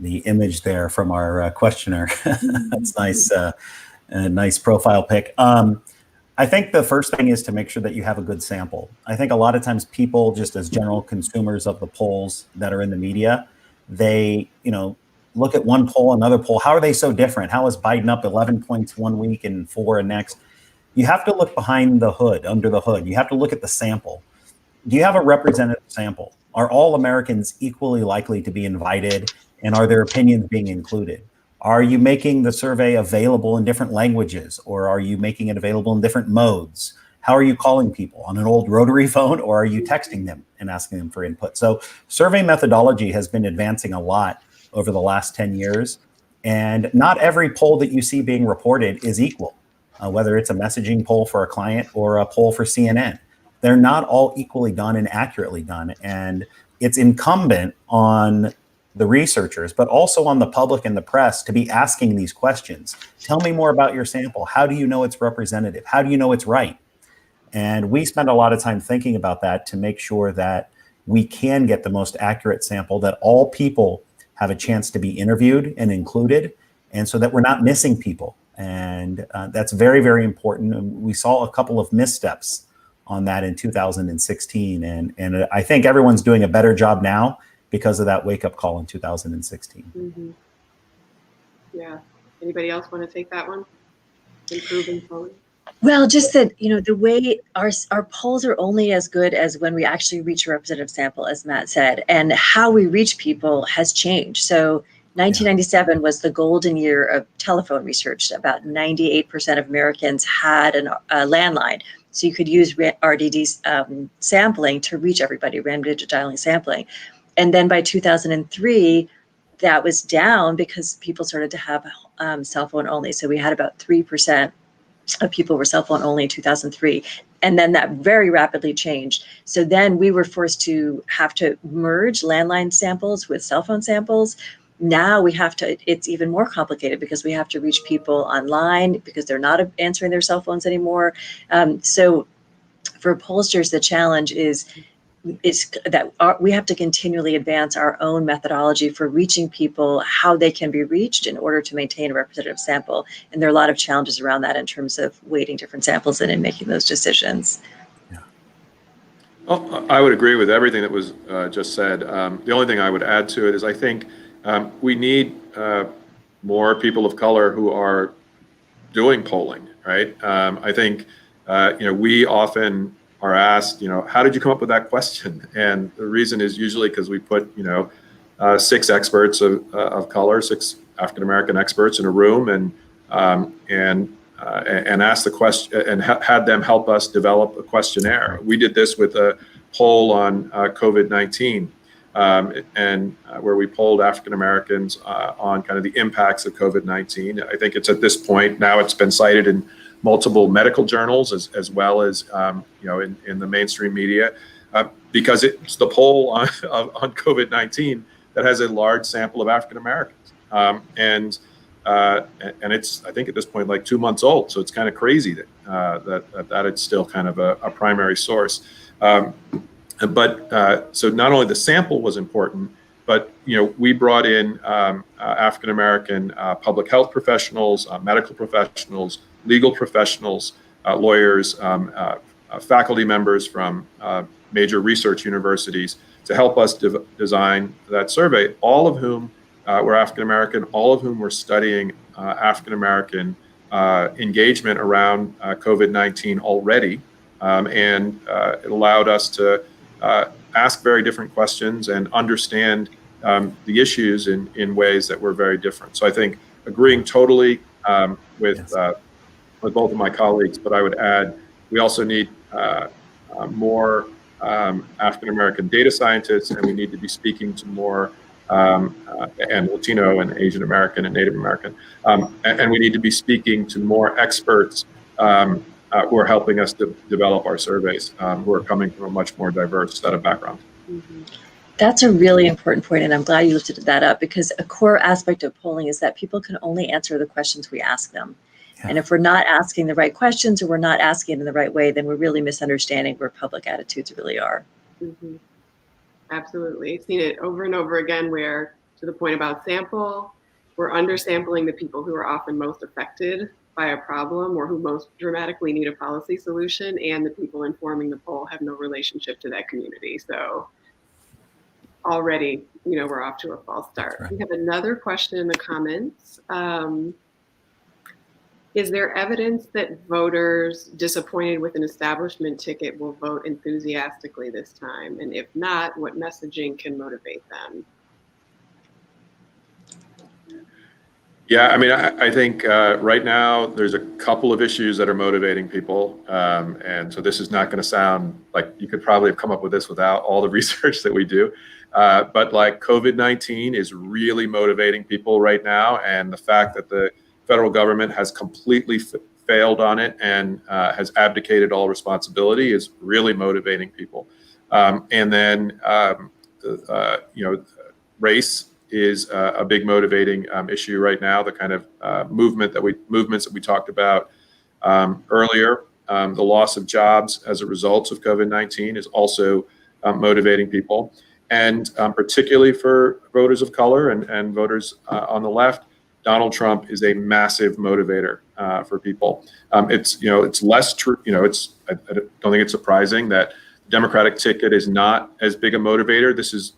image there from our questioner. That's nice, a nice profile pic. I think the first thing is to make sure that you have a good sample. I think a lot of times people, just as general consumers of the polls that are in the media, they, look at one poll, another poll. How are they so different? How is Biden up 11 points one week and 4 next? You have to look behind the hood, under the hood. You have to look at the sample. Do you have a representative sample? Are all Americans equally likely to be invited, and are their opinions being included? Are you making the survey available in different languages, or are you making it available in different modes? How are you calling people, on an old rotary phone, or are you texting them and asking them for input? So survey methodology has been advancing a lot over the last 10 years, and not every poll that you see being reported is equal, whether it's a messaging poll for a client or a poll for CNN. They're not all equally done and accurately done, and it's incumbent on the researchers, but also on the public and the press to be asking these questions. Tell me more about your sample. How do you know it's representative? How do you know it's right? And we spend a lot of time thinking about that to make sure that we can get the most accurate sample, that all people have a chance to be interviewed and included, and so that we're not missing people. And that's very, very important. And we saw a couple of missteps on that in 2016. And I think everyone's doing a better job now because of that wake-up call in 2016. Mm-hmm. Yeah. Anybody else want to take that one? Improving polling? Well, just that, the way our polls are only as good as when we actually reach a representative sample, as Matt said, and how we reach people has changed. So 1997 was the golden year of telephone research. About 98% of Americans had a landline. So you could use RDD sampling to reach everybody, random digit dialing sampling. And then by 2003, that was down because people started to have cell phone only. So we had about 3% of people were cell phone only in 2003. And then that very rapidly changed. So then we were forced to have to merge landline samples with cell phone samples. Now we have to, it's even more complicated because we have to reach people online because they're not answering their cell phones anymore. So for pollsters, the challenge is that we have to continually advance our own methodology for reaching people, how they can be reached in order to maintain a representative sample. And there are a lot of challenges around that in terms of weighting different samples and making those decisions. Yeah. Well, I would agree with everything that was just said. The only thing I would add to it is I think we need more people of color who are doing polling, right? I think, we often are asked, how did you come up with that question? And the reason is usually because we put, 6 experts of color, 6 African-American experts in a room and asked the question and had them help us develop a questionnaire. We did this with a poll on COVID-19 and where we polled African-Americans on kind of the impacts of COVID-19. I think it's at this point now it's been cited in multiple medical journals as well as in the mainstream media because it's the poll on COVID-19 that has a large sample of African Americans and it's I think at this point like 2 months old, so it's kind of crazy that it's still kind of a primary source. But so not only the sample was important, but we brought in African American public health professionals, medical professionals, legal professionals, lawyers, faculty members from major research universities to help us design that survey, all of whom were African American, all of whom were studying African American engagement around COVID-19 already. And it allowed us to ask very different questions and understand the issues in ways that were very different. So I think agreeing totally with both of my colleagues, but I would add we also need more African-American data scientists, and we need to be speaking to more and Latino and Asian American and Native American, and we need to be speaking to more experts who are helping us to develop our surveys, who are coming from a much more diverse set of backgrounds. Mm-hmm. That's a really important point, and I'm glad you lifted that up because a core aspect of polling is that people can only answer the questions we ask them. Yeah. And if we're not asking the right questions or we're not asking in the right way, then we're really misunderstanding where public attitudes really are. Mm-hmm. Absolutely. I've seen it over and over again where, to the point about sample, we're undersampling the people who are often most affected by a problem or who most dramatically need a policy solution, and the people informing the poll have no relationship to that community. So already, we're off to a false start. Right. We have another question in the comments. Is there evidence that voters disappointed with an establishment ticket will vote enthusiastically this time? And if not, what messaging can motivate them? Yeah, I mean, I think right now there's a couple of issues that are motivating people. And so this is not going to sound like you could probably have come up with this without all the research that we do. But like COVID-19 is really motivating people right now. And the fact that the federal government has completely failed on it and has abdicated all responsibility is really motivating people. And then, race is a big motivating issue right now. The kind of movements that we talked about earlier, the loss of jobs as a result of COVID-19 is also motivating people. And particularly for voters of color and voters on the left, Donald Trump is a massive motivator for people. It's less true. I don't think it's surprising that Democratic ticket is not as big a motivator. This is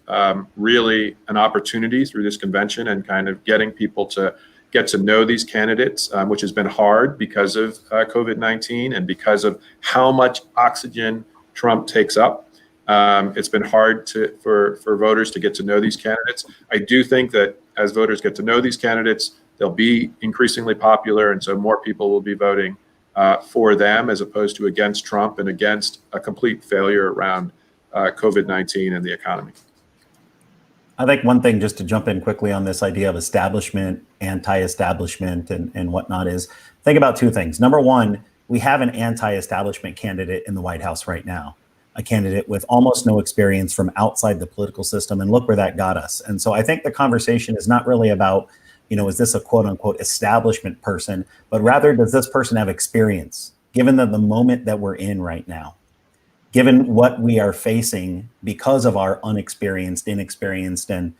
really an opportunity through this convention and kind of getting people to get to know these candidates, which has been hard because of COVID-19 and because of how much oxygen Trump takes up. It's been hard for voters to get to know these candidates. I do think that as voters get to know these candidates, they'll be increasingly popular, and so more people will be voting for them as opposed to against Trump and against a complete failure around COVID-19 and the economy. I think one thing, just to jump in quickly on this idea of establishment, anti-establishment, and whatnot, is think about two things. Number one, we have an anti-establishment candidate in the White House right now, a candidate with almost no experience from outside the political system, and look where that got us. And so I think the conversation is not really about, is this a quote unquote establishment person, but rather, does this person have experience, given the moment that we're in right now? Given what we are facing because of our inexperienced, and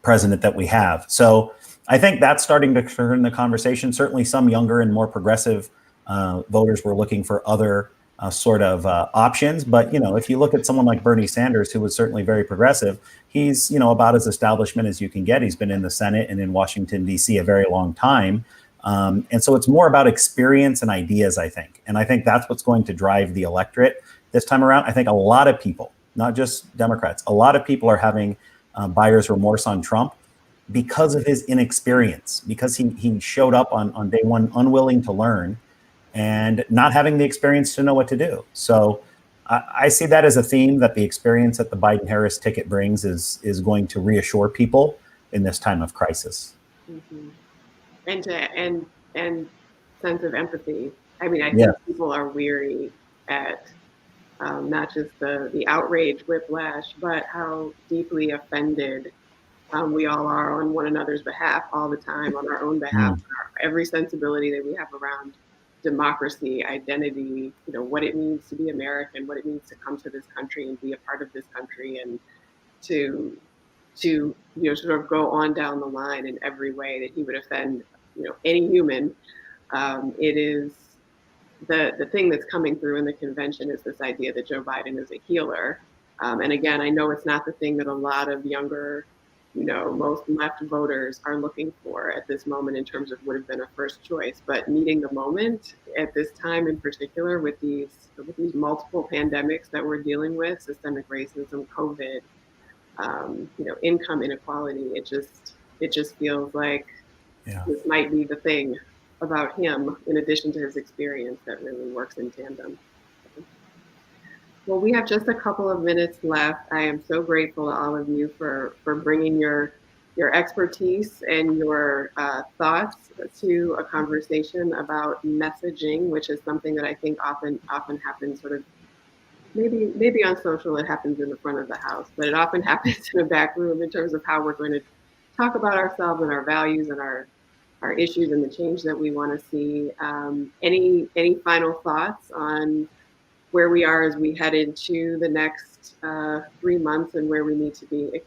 president that we have. So I think that's starting to turn the conversation. Certainly some younger and more progressive voters were looking for other sort of options. But, if you look at someone like Bernie Sanders, who was certainly very progressive, he's, about as establishment as you can get. He's been in the Senate and in Washington, D.C. a very long time. And so it's more about experience and ideas, I think. And I think that's what's going to drive the electorate this time around. I think a lot of people, not just Democrats, a lot of people are having buyer's remorse on Trump because of his inexperience, because he showed up on day one unwilling to learn and not having the experience to know what to do. So I see that as a theme, that the experience that the Biden-Harris ticket brings is going to reassure people in this time of crisis. Mm-hmm. And sense of empathy. I mean, I think people are weary at not just the outrage, whiplash, but how deeply offended we all are on one another's behalf all the time, on our own behalf. Every sensibility that we have around democracy, identity, what it means to be American, what it means to come to this country and be a part of this country, and to sort of go on down the line in every way that he would offend any human. It is the thing that's coming through in the convention is this idea that Joe Biden is a healer. And again, I know it's not the thing that a lot of younger, most left voters are looking for at this moment in terms of would have been a first choice, but meeting the moment at this time in particular with these multiple pandemics that we're dealing with, systemic racism, COVID, income inequality, it just feels like this might be the thing about him, in addition to his experience, that really works in tandem. Well, we have just a couple of minutes left. I am so grateful to all of you for bringing your expertise and your thoughts to a conversation about messaging, which is something that I think often happens sort of, maybe on social it happens in the front of the house, but it often happens in the back room in terms of how we're going to talk about ourselves and our values and our issues and the change that we want to see. Any final thoughts on where we are as we head into the next 3 months and where we need to be,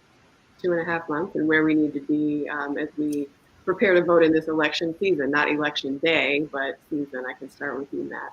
2.5 months, and where we need to be as we prepare to vote in this election season, not election day, but season? I can start with you, Matt.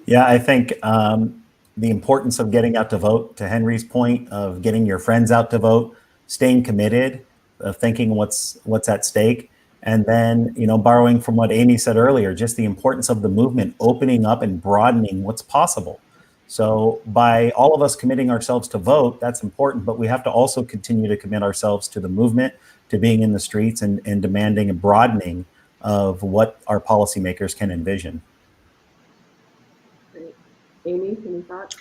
Yeah, I think the importance of getting out to vote, to Henry's point, of getting your friends out to vote, staying committed, of thinking what's at stake. And then, borrowing from what Amy said earlier, just the importance of the movement opening up and broadening what's possible. So by all of us committing ourselves to vote, that's important, but we have to also continue to commit ourselves to the movement, to being in the streets and demanding a broadening of what our policymakers can envision. Great. Amy, any thoughts?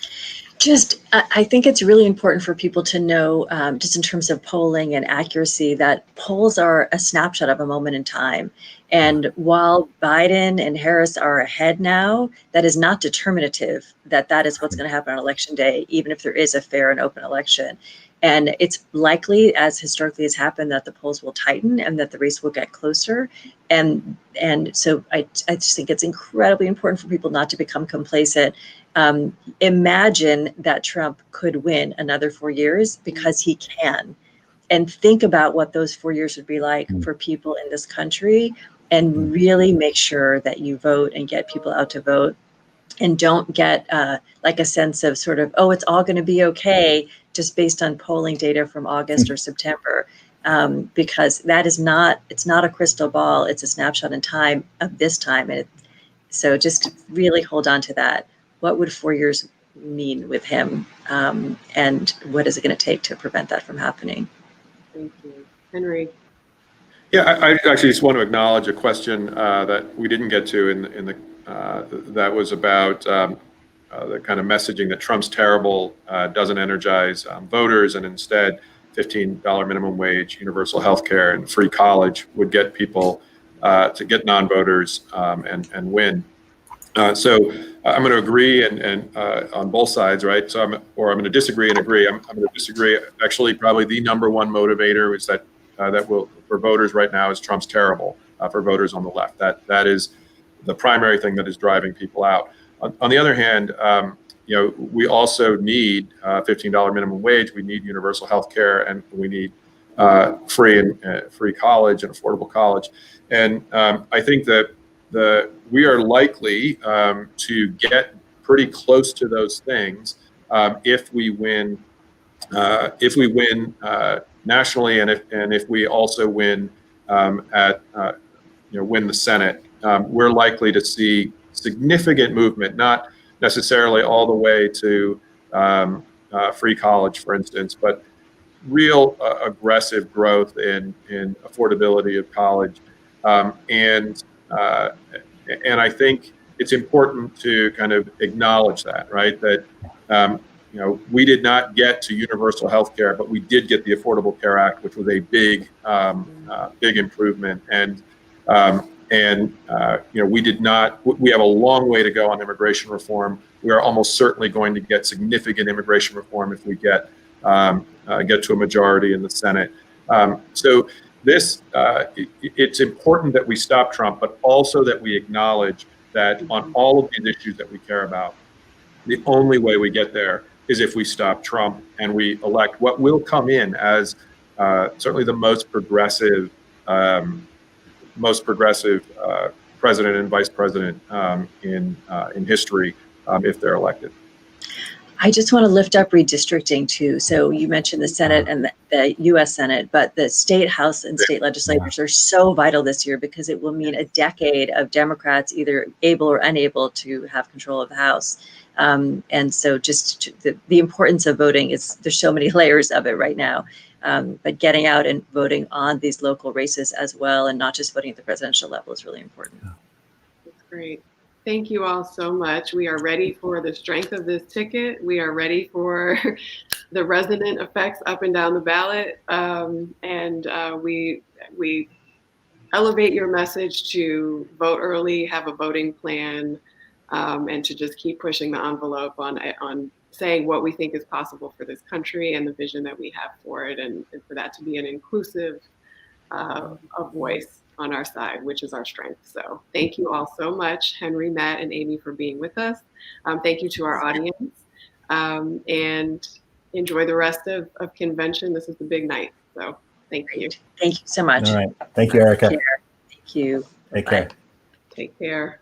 I think it's really important for people to know, just in terms of polling and accuracy, that polls are a snapshot of a moment in time. And while Biden and Harris are ahead now, that is not determinative that is what's going to happen on election day, even if there is a fair and open election. And it's likely, as historically has happened, that the polls will tighten and that the race will get closer. And so I just think it's incredibly important for people not to become complacent. Imagine that Trump could win another 4 years, because he can. And think about what those 4 years would be like for people in this country, and really make sure that you vote and get people out to vote. And don't get like a sense of sort of, oh, it's all going to be okay, just based on polling data from August or September. because that is it's not a crystal ball. It's a snapshot in time of this time. And so just really hold on to that. What would 4 years mean with him? And what is it going to take to prevent that from happening? Thank you. Henry. Yeah, I actually just want to acknowledge a question that we didn't get to in the that was about the kind of messaging that Trump's terrible, doesn't energize voters, and instead $15 minimum wage, universal health care, and free college would get people to get non-voters and win. So I'm going to agree and on both sides, right? So I'm going to disagree and agree. I'm going to disagree. Actually, probably the number one motivator is that for voters right now is Trump's terrible for voters on the left. That is the primary thing that is driving people out. On the other hand, we also need $15 minimum wage. We need universal health care, and we need free college and affordable college. And I think that we are likely to get pretty close to those things if we win nationally, and if we also win win the Senate. We're likely to see significant movement, not necessarily all the way to free college, for instance, but real aggressive growth in affordability of college. And I think it's important to kind of acknowledge that, right? That we did not get to universal health care, but we did get the Affordable Care Act, which was a big improvement. And we did not. We have a long way to go on immigration reform. We are almost certainly going to get significant immigration reform if we get to a majority in the Senate. So this, it's important that we stop Trump, but also that we acknowledge that on all of these issues that we care about, the only way we get there is if we stop Trump and we elect what will come in as certainly the most progressive president and vice president in history if they're elected. I just want to lift up redistricting too. So you mentioned the Senate and the U.S. Senate, but the state House and state legislatures are so vital this year because it will mean a decade of Democrats either able or unable to have control of the House. And so just the importance of voting is, there's so many layers of it right now. But getting out and voting on these local races as well, and not just voting at the presidential level, is really important. That's great. Thank you all so much. We are ready for the strength of this ticket. We are ready for the resonant effects up and down the ballot. We elevate your message to vote early, have a voting plan, and to just keep pushing the envelope on saying what we think is possible for this country and the vision that we have for it, and for that to be an inclusive voice on our side, which is our strength. So thank you all so much, Henry, Matt, and Amy, for being with us. Thank you to our audience, and enjoy the rest of convention. This is the big night. So thank you. Thank you so much. All right. Thank you, Erica. Thank you. Take care. Take care.